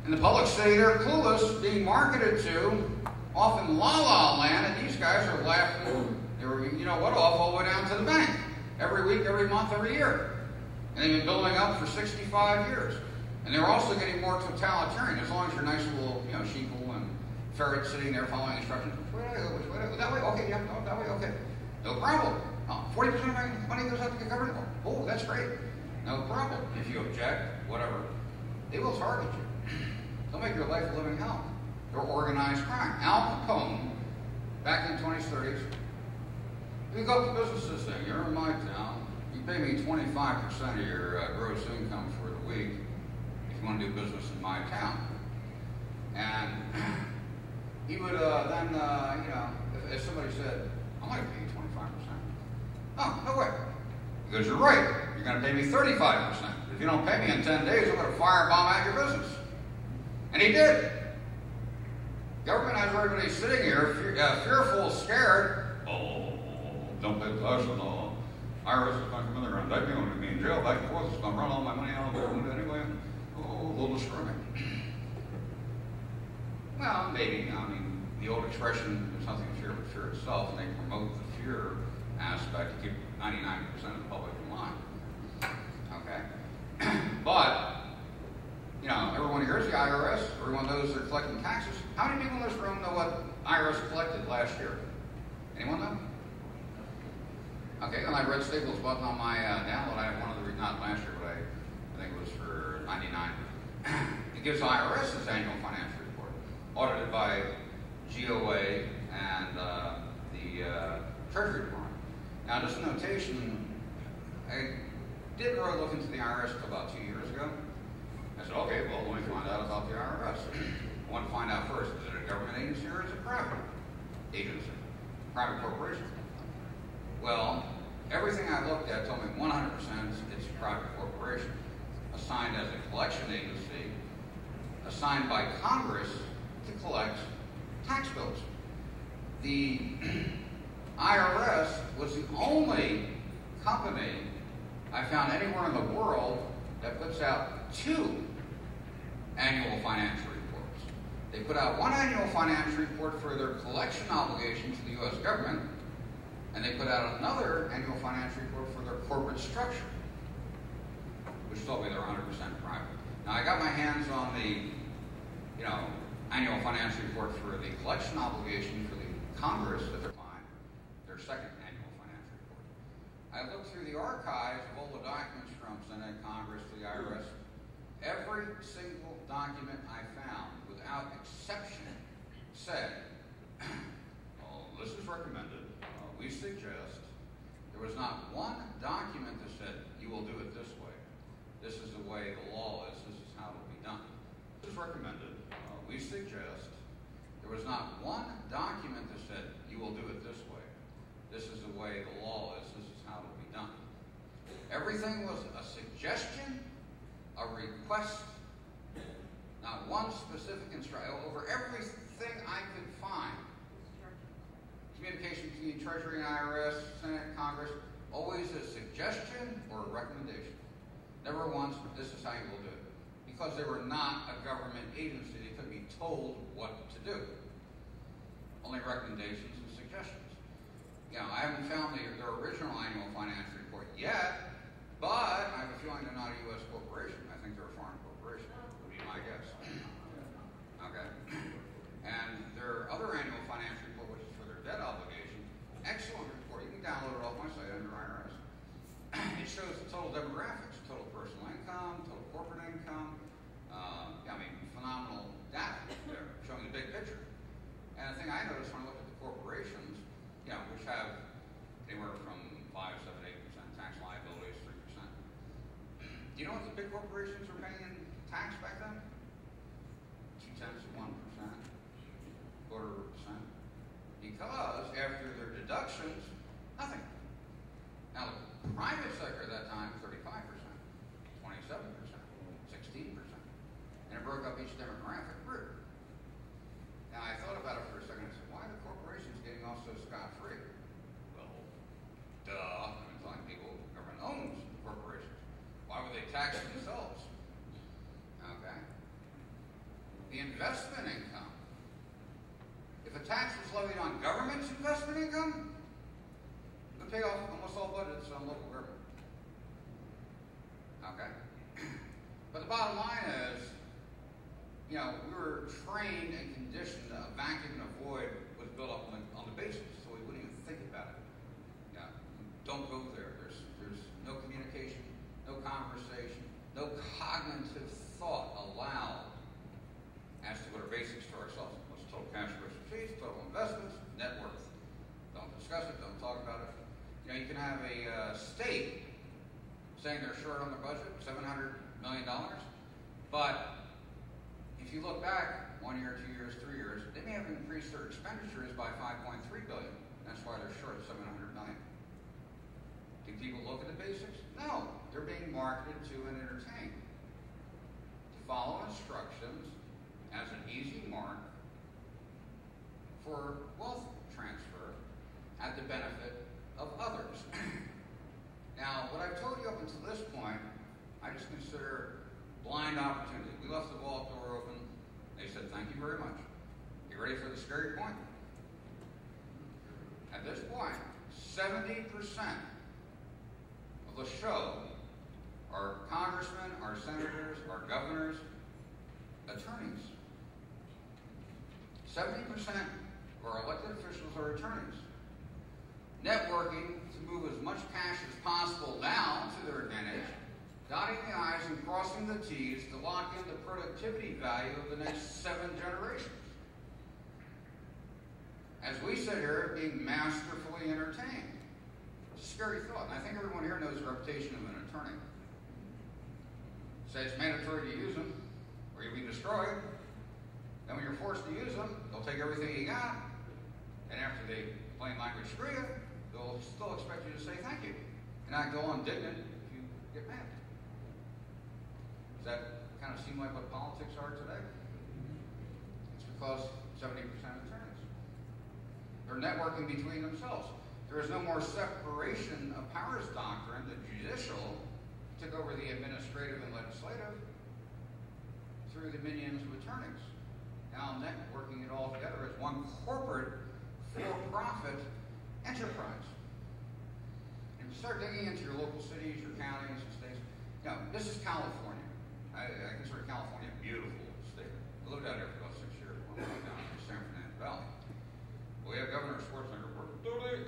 And the public sitting there clueless, being marketed to, off in la-la land, and these guys are laughing, they were, you know what, off all the way down to the bank. Every week, every month, every year. And they've been building up for 65 years. And they're also getting more totalitarian, as long as you're nice little, you know, sheeple and ferret sitting there following instructions. Which way do I go? Which way do I go? That way? Okay, yeah, no, that way, okay. No problem. 40% of my money goes out to the government. Oh, that's great. No problem. If you object, whatever, they will target you. They'll make your life a living hell. They're organized crime. Al Capone, back in the 20s, 30s, you go up to businesses saying, you're in my town, you pay me 25% of your gross income for the week if you want to do business in my town. And he would then, you know, if somebody said, I'm going to pay you 25%. Oh, no way. He goes, you're right. You're going to pay me 35%. If you don't pay me in 10 days, I'm going to firebomb out your business. And he did. Government has everybody sitting here, fearful, scared. Oh, don't pay taxes. No. IRS is going to come in there and indict me. I'm going to be in jail back and forth. It's going to run all my money out of the government anyway. Oh, they'll destroy me. Well, maybe. I mean, the old expression, there's nothing to fear but fear itself, and they promote the fear aspect to keep 99% of the public in line. Okay? But, you know, everyone hears the IRS. Everyone knows they're collecting taxes. How many people in this room know what IRS collected last year? Anyone know? Okay, and I read Staples' button on my download. I have one of the, not last year, but I think it was for 99. It gives IRS its annual financial report, audited by GOA and the Treasury Department. Now, just a notation, I didn't really look into the IRS until about 2 years ago. I said, okay, well, let me find out about the IRS. I want to find out first, is it a government agency or is it a private agency? Private corporation? Well, everything I looked at told me 100% it's a private corporation, assigned as a collection agency, assigned by Congress to collect tax bills. The IRS was the only company I found anywhere in the world that puts out 2 annual financial reports. They put out one annual financial report for their collection obligation to the U.S. government, and they put out another annual financial report for their corporate structure, which told me they're 100% private. Now, I got my hands on the, you know, annual financial report for the collection obligation for the Congress at the time, their second annual financial report. I looked through the archives of all the documents from Senate, Congress, to the IRS. Every single document I found, without exception, said, oh, this is recommended, we suggest. There was not one document that said, you will do it this way. This is the way the law is. This is how it will be done. This is recommended. We suggest. There was not one document that said, you will do it this way. This is the way the law is. This is how it will be done. Everything was a suggestion, a request, not one specific instruction. Over everything I could find, communication between Treasury and IRS, Senate, Congress, always a suggestion or a recommendation. Never once, this is how you will do it. Because they were not a government agency, they couldn't be told what to do. Only recommendations and suggestions. You know, I haven't found their original annual financial report yet, but I have a feeling they're not a U.S. corporation. I think they're a foreign corporation, would be my guess. Okay. And their other annual financial report, which is for their debt obligation, excellent report. You can download it off my site under IRS. It shows the total demographics, total personal income, total corporate income. I mean, phenomenal data there, showing the big picture. And the thing I noticed when I looked at the corporations, you know, which have anywhere from 5, 7, 8% tax liabilities, 3%. Do you know what the big corporations were paying in tax back then? 0.2%, 1%, 0.25%. Because after their deductions, nothing. Now, the private sector at that time, 35%, 27%, 16%. And it broke up each demographic group. Now, I thought about it for a second. I said, why are the corporations getting off so scot-free? Well, duh. I'm telling people the government owns the corporations. Why would they tax themselves? Okay. the investment income. If a tax was levied on government's investment income, it would pay off almost all budgets on local government. Okay? But the bottom line is, we were trained and conditioned that a vacuum and a void was built up on the basics, so we wouldn't even think about it. Don't go there. There's no communication, no conversation, no cognitive thought allowed as to what are basics to ourselves. What's total cash gross receipts, total investments, net worth. Don't discuss it, don't talk about it. You can have a state saying they're short on their budget, $700 million, but if you look back 1 year, 2 years, 3 years, they may have increased their expenditures by $5.3 billion. That's why they're short $700 million. Do people look at the basics? No. They're being marketed to and entertained. To follow instructions as an easy mark for wealth transfer at the benefit of others. Now, what I've told you up until this point, I just consider blind opportunity. We left the vault door open. They said, thank you very much. You ready for the scary point? At this point, 70% of the show are congressmen, are senators, are governors, attorneys. 70% of our elected officials are attorneys. Networking to move as much cash as possible now to their advantage, dotting the I's and crossing the T's to lock in the productivity value of the next 7 generations. As we sit here being masterfully entertained. It's a scary thought, and I think everyone here knows the reputation of an attorney. Say it's mandatory to use them, or you'll be destroyed. Then when you're forced to use them, they'll take everything you got, and after they plain language screw you, they'll still expect you to say thank you, and not go on indignant if you get mad. Does that kind of seem like what politics are today? It's because 70% of attorneys. They're networking between themselves. There is no more separation of powers doctrine. The judicial took over the administrative and legislative through the minions of attorneys. Now networking it all together as one corporate for-profit enterprise. And you start digging into your local cities, your counties, and states. This is California. I consider California a beautiful state. I lived out there for about 6 years when I went down to San Fernando Valley. We have Governor Schwarzenegger, we're $38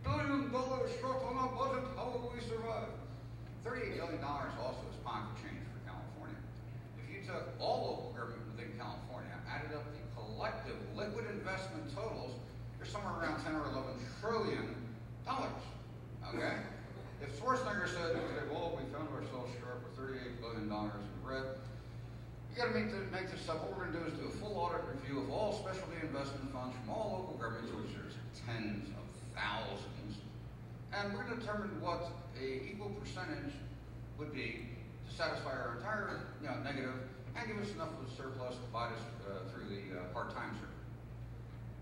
billion short on our budget, how will we survive? $38 billion also is pocket change for California. If you took all local government within California, added up the collective liquid investment totals, you're somewhere around 10 or 11 trillion dollars. Okay? If Schwarzenegger said, well, we found ourselves short with $38 billion in the red, you got to make this up. What we're going to do is do a full audit review of all specialty investment funds from all local governments, which there's tens of thousands, and we're going to determine what an equal percentage would be to satisfy our entire negative and give us enough of a surplus to buy us through the part-time circuit.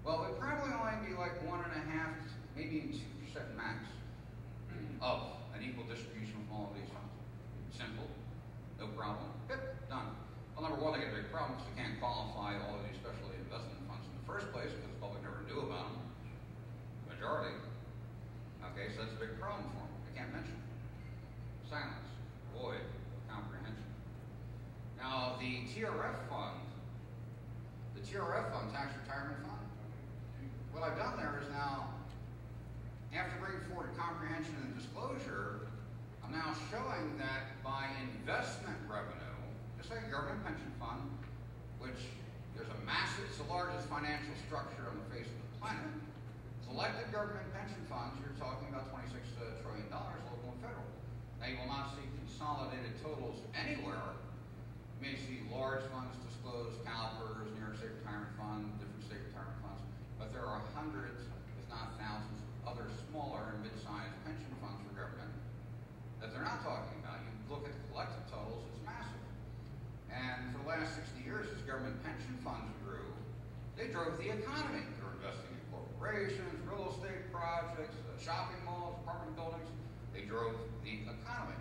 Well, it would probably only be like 1.5%, maybe 2% max of an equal distribution from all of these funds. Simple, no problem. Yep, done. Well, number one, they get a big problem because they can't qualify all of these specialty investment funds in the first place because the public never knew about them. The majority. Okay, so that's a big problem for them. They can't mention it. Silence, void, comprehension. Now, the TRF fund, tax retirement fund, what I've done there is now, after bringing forward comprehension and disclosure, I'm now showing that by investment revenue, just like a government pension fund, which there's it's the largest financial structure on the face of the planet. Selected government pension funds, you're talking about $26 trillion, local and federal. Now you will not see consolidated totals anywhere. You may see large funds disclosed, CalPERS, New York State Retirement Fund, different state retirement funds, but there are hundreds, if not thousands, of other smaller and mid-sized pension funds for government that they're not talking about. You look at the collective totals, it's massive. And for the last 60 years, as government pension funds grew, they drove the economy. They were investing in corporations, real estate projects, shopping malls, apartment buildings. They drove the economy.